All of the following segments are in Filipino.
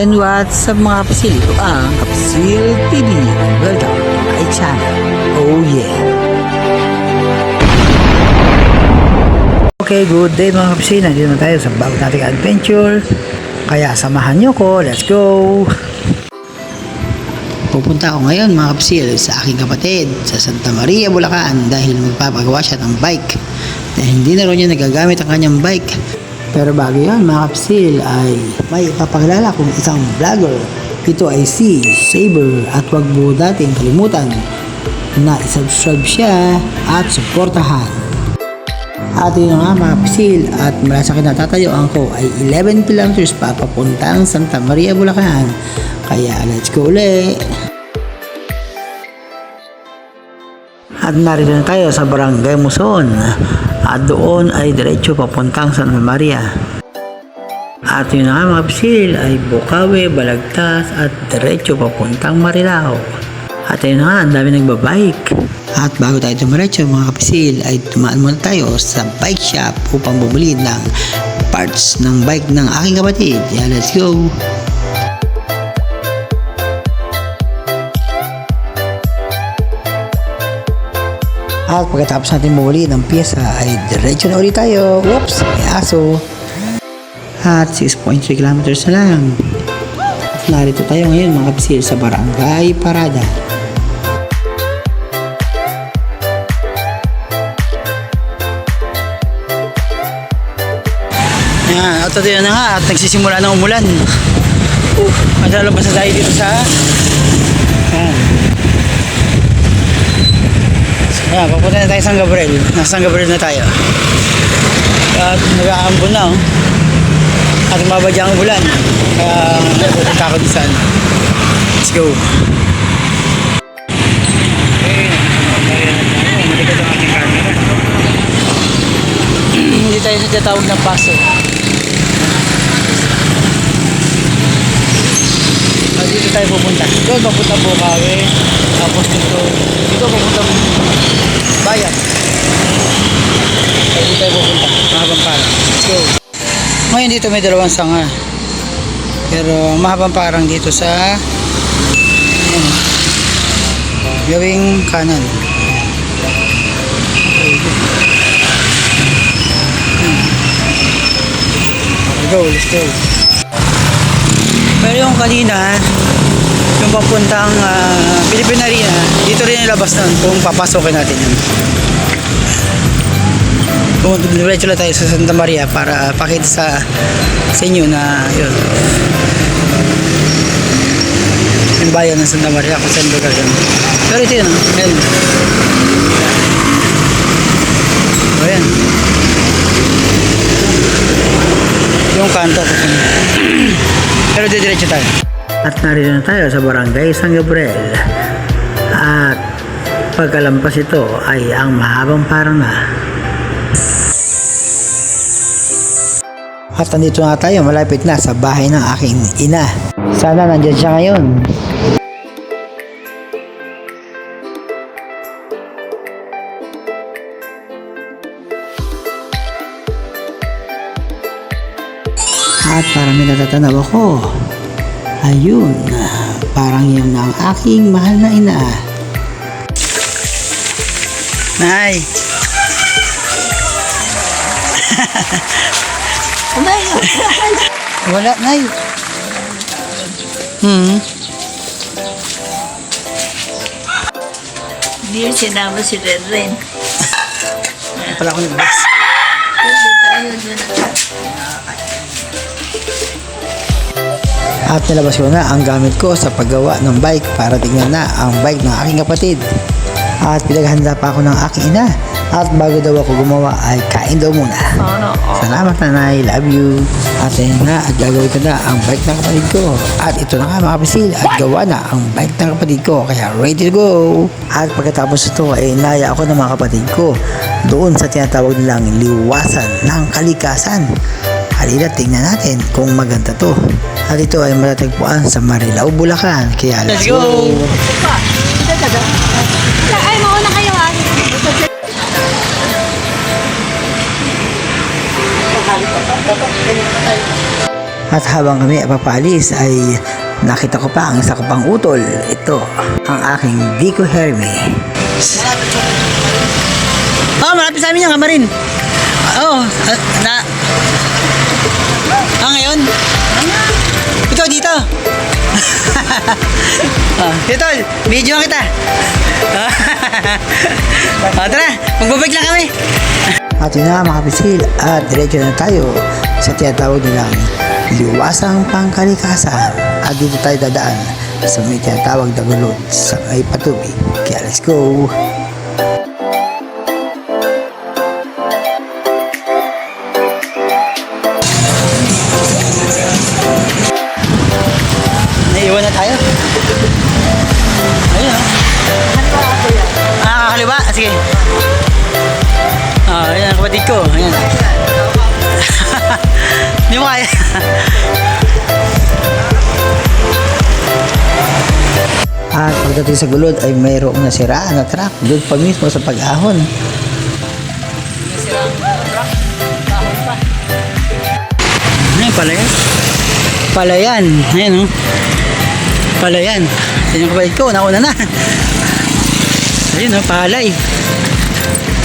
And what's up mga kapisil? Ito ang Kapisil TV. Welcome to my channel. Oh yeah! Okay, good day mga kapisil. Nandito na tayo sa bago nating adventure. Kaya samahan nyo ko. Let's go! Pupunta ako ngayon mga kapisil sa aking kapatid sa Santa Maria, Bulacan dahil magpapagawa siya ng bike. Dahil hindi na rin niya nagagamit ang kanyang bike. Pero bago yan mga kapsil ay may ipapakilala kong isang vlogger. Ito ay si Saber at wag mo dating kalimutan na isubscribe siya at suportahan. At yun nga mga kapsil, at mula sa kinatatayuan ko ay 11 kilometers pa papuntang Santa Maria, Bulacan. Kaya let's go ulit! At narito na tayo sa Barangay Muson. At doon ay diretso papuntang Santa Maria. At yun na nga mga kapsil ay Bukawi, Balagtas at diretso papuntang Marilao. At yun na nga, ang dami nagbabike. At bago tayo dumiretso mga kapsil ay tumaan muna tayo sa bike shop upang bumili ng parts ng bike ng aking kapatid. Yeah, let's go! At pagkatapos natin bumuli ng pyesa ay diretso na ulit tayo. Whoops! May aso. At 6.3 kilometers na lang. At narito tayo ngayon mga kapsil sa Barangay Parada. Yan, at ito na nga at nagsisimula ng umulan. Masalabas na tayo dito sa yan. Ayan, papunta na tayo sa San Gabriel. Nasa San Gabriel na tayo. At nag-aambon na oh. At mabadya ang ulan. Kaya pupunta ako dito. Let's go. Okay, malikot ang ating camera. Hindi tayo sa tatawag ng paso. At dito tayo pupunta. Doon papunta Bukawi. Tapos dito papunta bayan. Dito tayo pupunta. Mahabang parang. Let's go. Ngayon dito may dalawang sanga. Pero mahabang parang dito sa ayan, gawing kanan. Okay, go. Let's go. Pero yung kanina yung papuntang Philippine Arena, dito rin yung labas nun kung papasokin natin yun. Kung diretso lang tayo sa Santa Maria para pakita sa inyo na yun yung bayan ng Santa Maria kung saan lugar yun. Pero ito yun, yan. O yan yung kanto pero diretso tayo. At narito na tayo sa Barangay San Gabriel. At pagkalampas ito ay ang mahabang parang na. At nandito na tayo, malapit na sa bahay ng aking ina. Sana nandyan siya ngayon. At parang may natatanaw ako. Ayun, parang yun ang aking mahal na ina. Nay! Wala, Nay. Dear, sinama si Ren. Pala ako nagbas. At nilabas ko na ang gamit ko sa paggawa ng bike para tingnan na ang bike ng aking kapatid. At pinaghanda pa ako ng aking ina. At bago daw ako gumawa ay kain daw muna. Salamat nanay, love you. At ayun na, at gagawin ko na ang bike ng kapatid ko. At ito na nga mga kapisil, at gawa na ang bike ng kapatid ko. Kaya ready to go. At pagkatapos ito ay inaya ako ng mga kapatid ko doon sa tinatawag nilang liwasan ng kalikasan. Halina, tingnan natin kung maganda to. At ito ay matatagpuan sa Marilao, Bulacan. Kaya let's go! Ay, mauna kayo ha. At habang kami papalis ay nakita ko pa ang isa ko pang utol. Ito, ang aking Dico Hermie. Malapit sa amin yung kamarin. Ngayon? Ikaw dito. Ito, video kita. Tara, magbabag lang kami. At yun na mga kapisil, at diretso na tayo sa tinatawag nilang liwasang pangkalikasan. At dito tayo dadaan sa may tinatawag na gulod sa may patubig. Kaya let's go! Naiwan na tayo. Ayun kaliwa. Sige. Ayan ang kapatid ko. Ayan. Hindi mo kaya. At pagdating sa gulod ay mayroong nasiraan na truck doon pa mismo sa pag-ahon. Nasirang truck. Kahon pa. Ay, palayan. Palayan. Ayan o. Palayan. Yan yung kapatid ko. Nauna na. Ayun o, palay.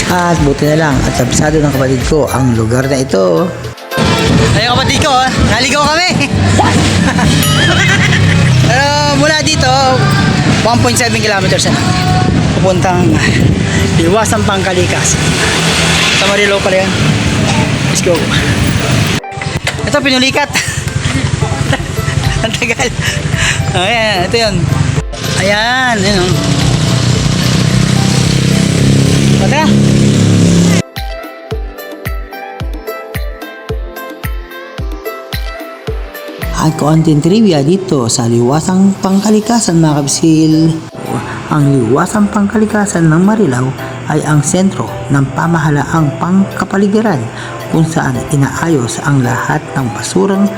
At buti na lang at sabsado ng kapatid ko ang lugar na ito. Ayun kapatid ko, naligaw kami. Pero mula dito, 1.7 kilometers na pupuntang Liwasang Pangkalikas. Sa Marilao pala yan. Let's go. Ito pinulikat. Ang tagal. Ayan, ito yun. Ayan, yun o. Tara. At konting trivia dito sa Liwasang Pangkalikasan mga kapisil. Ang Liwasang Pangkalikasan ng Marilao ay ang sentro ng pamahalaang pangkapaligiran kung saan inaayos ang lahat ng basurang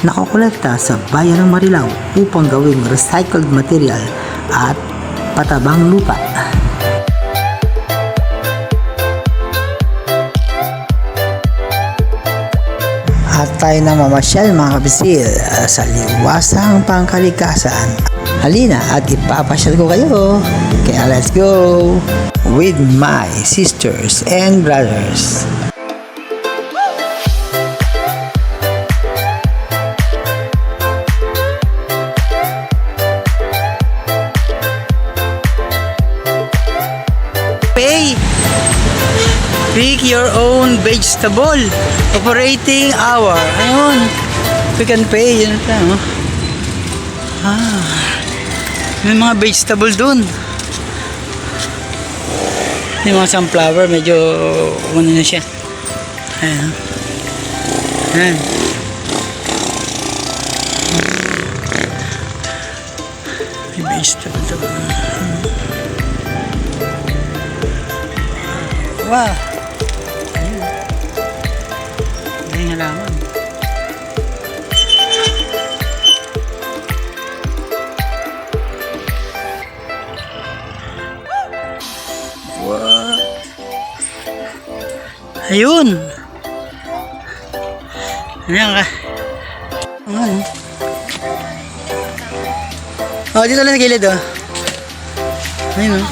nakokolekta sa bayan ng Marilao upang gawing recycled material at patabang lupa. At tayo na mamasyal mga kapisil sa Liwasang Pangkalikasan. Halina at ipapasyal ko kayo. Kaya let's go with my sisters and brothers. Pick your own vegetable. Operating hour. Ayun. We can pay. Yan ito. May mga vegetable dun. Yung mga sunflower. Medyo ano na siya. Ayan. Ayan. May vegetable dun. Wow. Halaman. Wow. Ayun. Ayan ka. Ano? Oh, dito lang sa gilid oh. Ayun oh.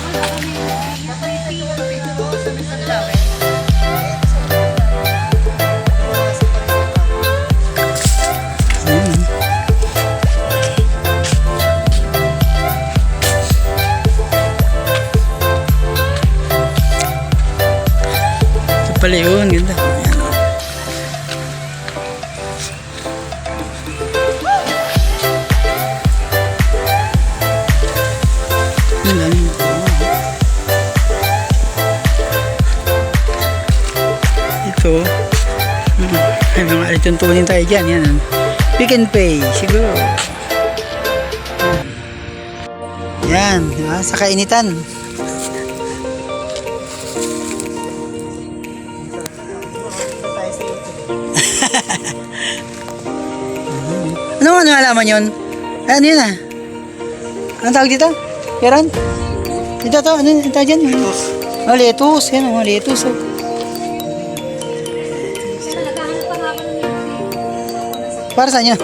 Pala yun, ganda. Ayan. Ang dami nito. Ito. Ay, mga alituntunin tayo dyan. Yan. Pick and pay. Siguro. Yan. Sa kainitan. Ano alaman yun? Ano yun ah? Anong tawag dito? Yaran? Dito to? Ano yung tawag dyan? Lettuce. Oh, lettuce. Yan o, lettuce. Oh. Para saan yun?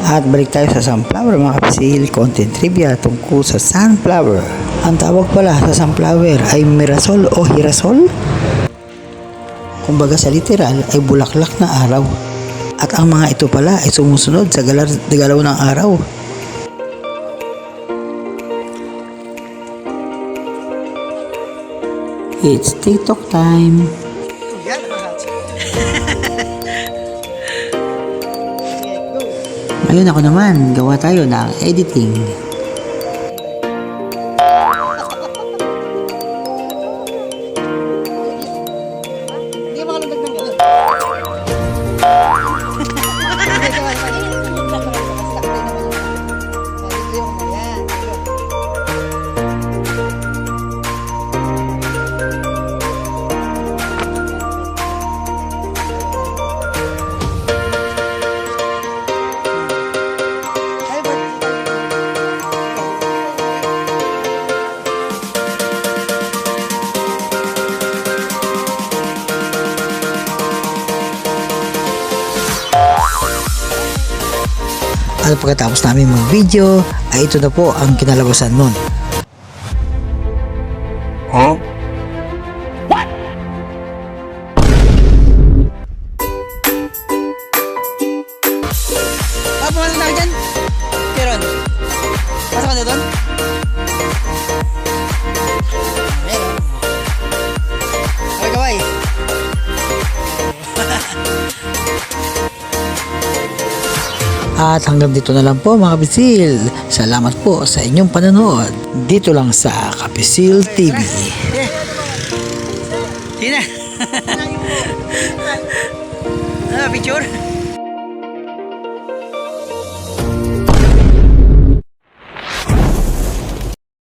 At balik tayo sa sunflower mga kapisil, content trivia tungkol sa sunflower. Ang tawag pala sa sunflower ay mirasol o hirasol. Kumbaga sa literal ay bulaklak na araw. At ang mga ito pala ay sumusunod sa galaw ng araw. It's TikTok time. Ngayon ako naman, gawa tayo ng editing. Hindi mo kalagdag ng gano'n. At pagkatapos namin mag-video, ay ito na po ang kinalabasan nun. Huh? Pumasok na ako dyan. Peron. Pasok ka na doon. Ayan o. Kaway-kaway. At hanggang dito na lang po mga kapisil. Salamat po sa inyong panonood. Dito lang sa Kapisil TV. Sige na. Picture.